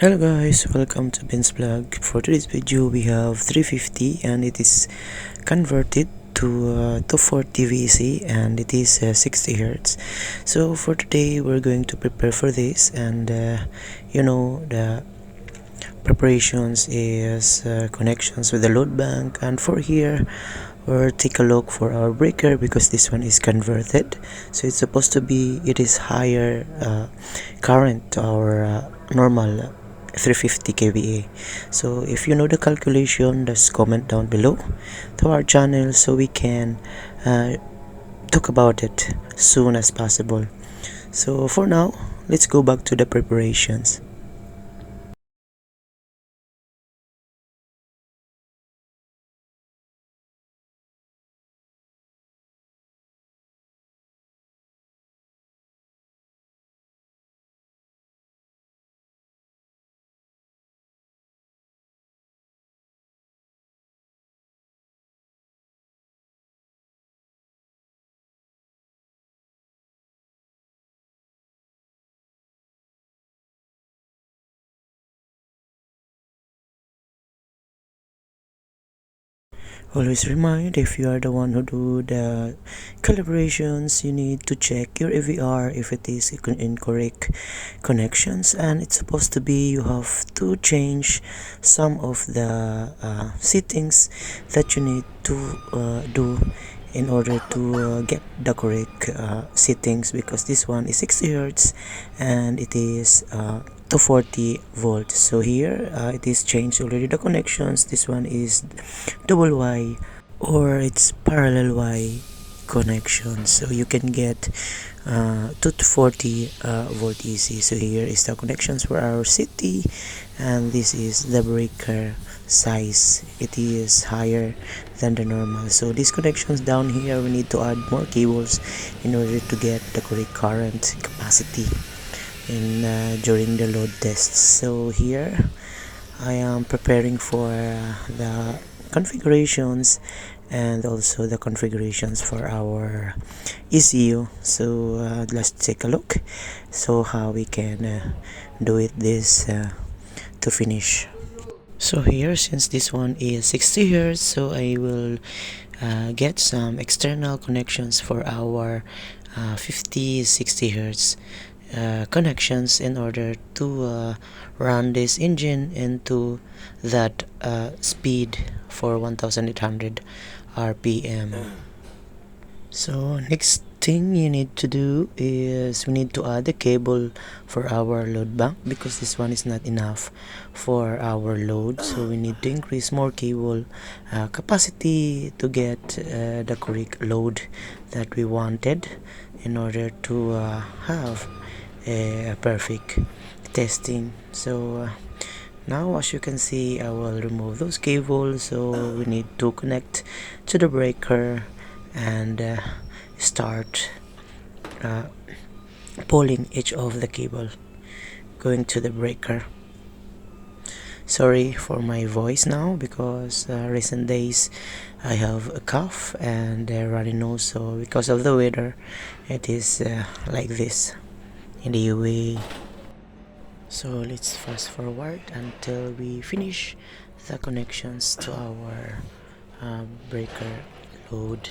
Hello guys, welcome to Ben's vlog. For today's video we have 350 and it is converted to 240 VC and it is 60 Hertz. So for today we're going to prepare for this, and the preparations is connections with the load bank, and for here we'll take a look for our breaker because this one is converted. So it's supposed to be, it is higher current to our normal 350 kVA. So if you know the calculation, just comment down below to our channel so we can talk about it soon as possible. So for now, let's go back to the preparations. Always remind, if you are the one who do the calibrations, you need to check your AVR if it is incorrect connections, and it's supposed to be you have to change some of the settings that you need to do in order to get the correct settings, because this one is 60 Hertz and it is 240 volts. So here it is changed already the connections. This one is double Y or it's parallel Y connection, so you can get 240 volt easy. So here is the connections for our city, and this is the breaker size. It is higher than the normal, so these connections down here we need to add more cables in order to get the correct current capacity in during the load tests. So here I am preparing for the configurations and also the configurations for our ECU. So let's take a look so how we can do it this to finish. So here, since this one is 60 Hertz, so I will get some external connections for our 50-60 Hertz connections in order to run this engine into that speed for 1800 RPM. So next thing you need to do is we need to add a cable for our load bank, because this one is not enough for our load, so we need to increase more cable capacity to get the correct load that we wanted in order to have a perfect testing. So now as you can see, I will remove those cables. So we need to connect to the breaker and start pulling each of the cable going to the breaker. Sorry for my voice now, because recent days I have a cough and a runny nose, so because of the weather it is like this in the UAE. So let's fast forward until we finish the connections to our breaker load.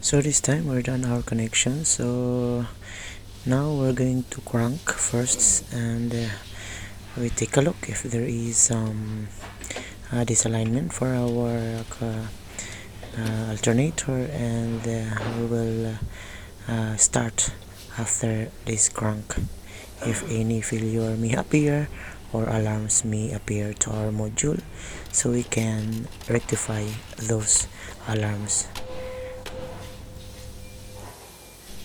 So this time we're done our connection. So now we're going to crank first, and we take a look if there is some disalignment for our alternator, and we will start after this crank. If any failure may appear or alarms may appear to our module, so we can rectify those alarms.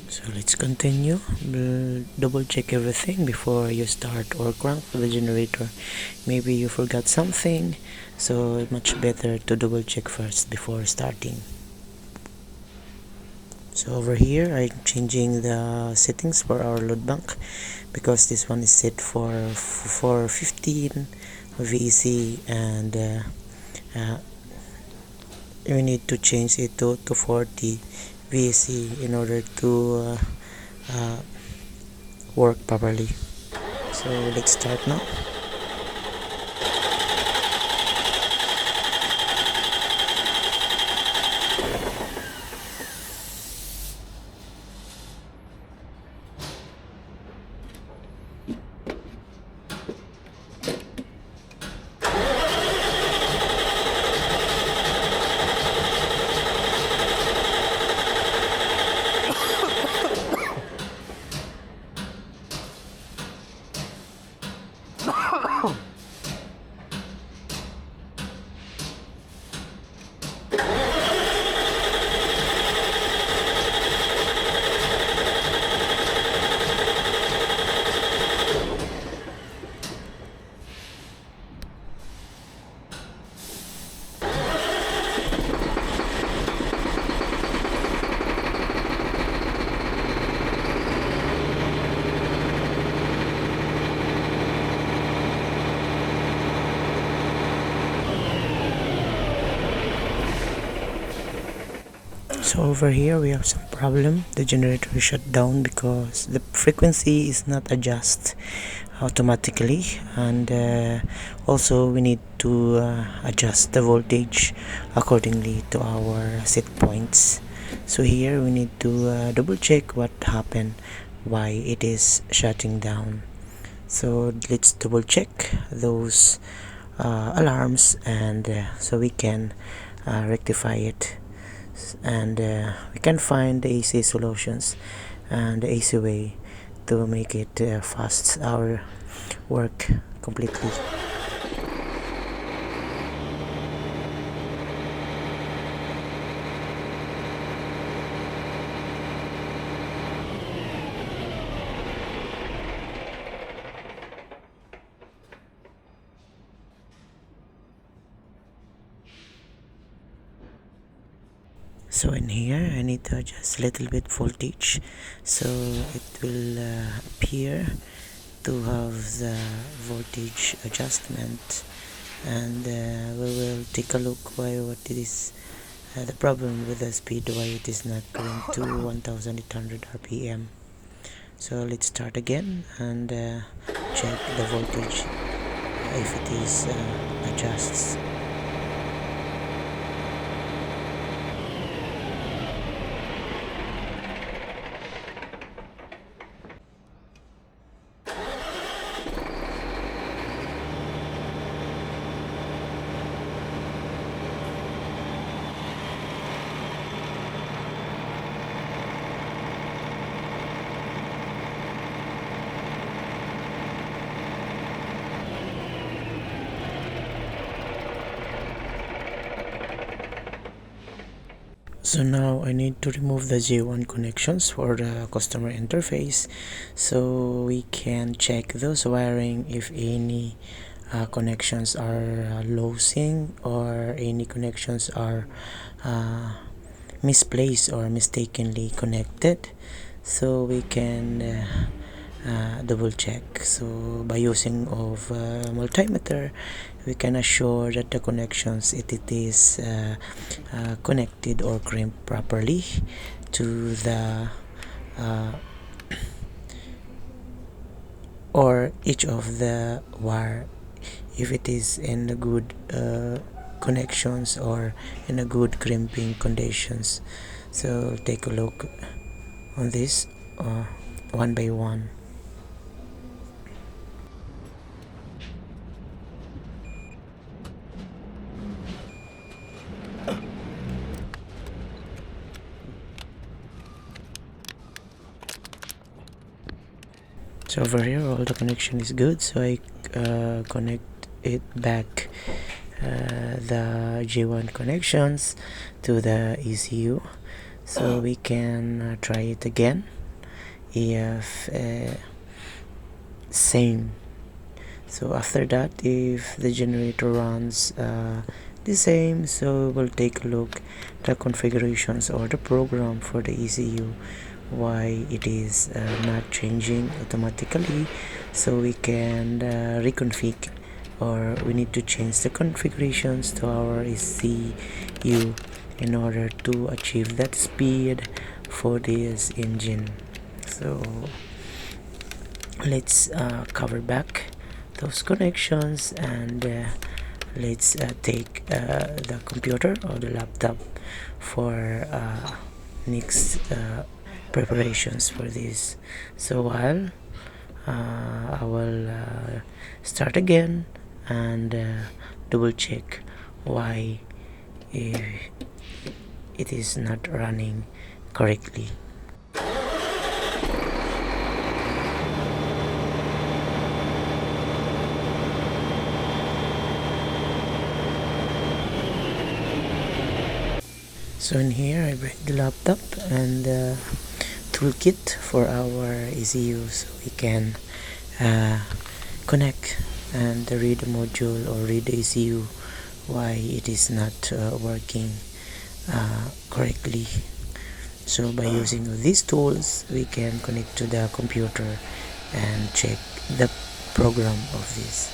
So let's continue. Double check everything before you start or crank the generator. Maybe you forgot something, so it's much better to double check first before starting. So over here I'm changing the settings for our load bank, because this one is set for 15 VEC, and we need to change it to 40 VEC in order to work properly. So let's start now. So over here we have some problem. The generator is shut down because the frequency is not adjust automatically, and also we need to adjust the voltage accordingly to our set points. So here we need to double check what happened, why it is shutting down. So let's double check those alarms, and so we can rectify it, and we can find the AC solutions and the AC way to make it fast our work completely. So in here I need to adjust a little bit voltage, so it will appear to have the voltage adjustment, and we will take a look why what it is the problem with the speed, why it is not going to 1800 rpm. So let's start again and check the voltage if it is adjusts. So now I need to remove the J1 connections for the customer interface, so we can check those wiring if any connections are losing or any connections are misplaced or mistakenly connected, so we can double check. So by using of multimeter, we can assure that the connections it is connected or crimped properly to the or each of the wire, if it is in a good connections or in a good crimping conditions. So take a look on this one by one. So over here all the connection is good, so I connect it back, the J1 connections to the ECU, so we can try it again if same. So after that, if the generator runs the same, so we'll take a look the configurations or the program for the ECU, why it is not changing automatically. So we can reconfigure, or we need to change the configurations to our ECU in order to achieve that speed for this engine. So let's cover back those connections, and let's take the computer or the laptop for next preparations for this. So while I will start again and double check why it is not running correctly. So in here I bring the laptop and the toolkit for our ECU, so we can connect and read the module or read the ECU why it is not working correctly. So by using these tools we can connect to the computer and check the program of this.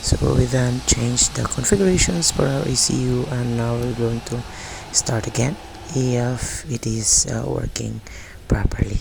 So we then changed the configurations for our ECU, and now we're going to start again if it is working properly.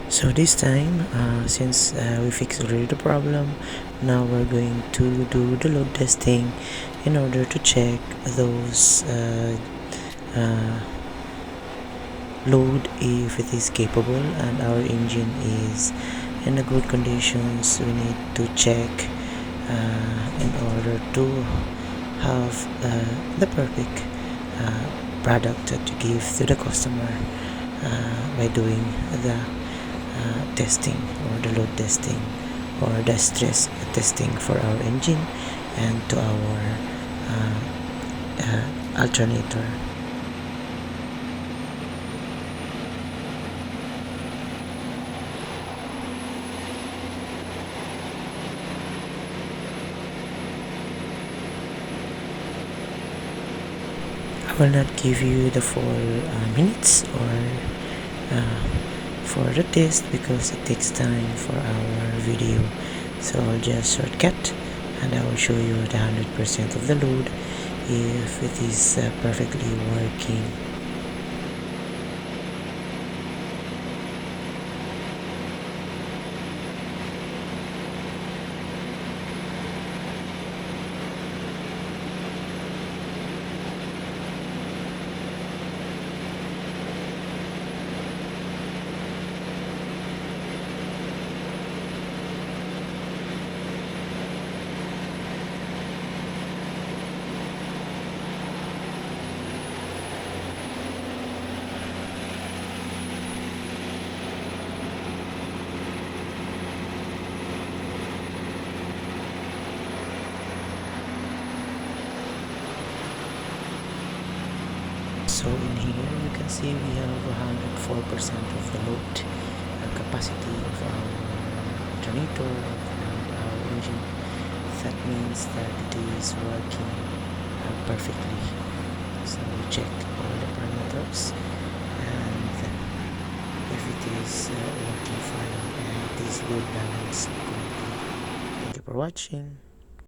So this time, since we fixed already the problem, now we're going to do the load testing in order to check those load if it is capable and our engine is in a good conditions. We need to check in order to have the perfect product that you give to the customer by doing the testing or the load testing or the stress testing for our engine and to our alternator. I will not give you the full minutes or for the test because it takes time for our video, so I'll just shortcut and I will show you the 100% of the load if it is perfectly working. So in here you can see we have 104% of the load capacity of our alternator and our engine. That means that it is working perfectly. So we checked all the parameters and if it is working fine and it is well balanced. Thank you for watching.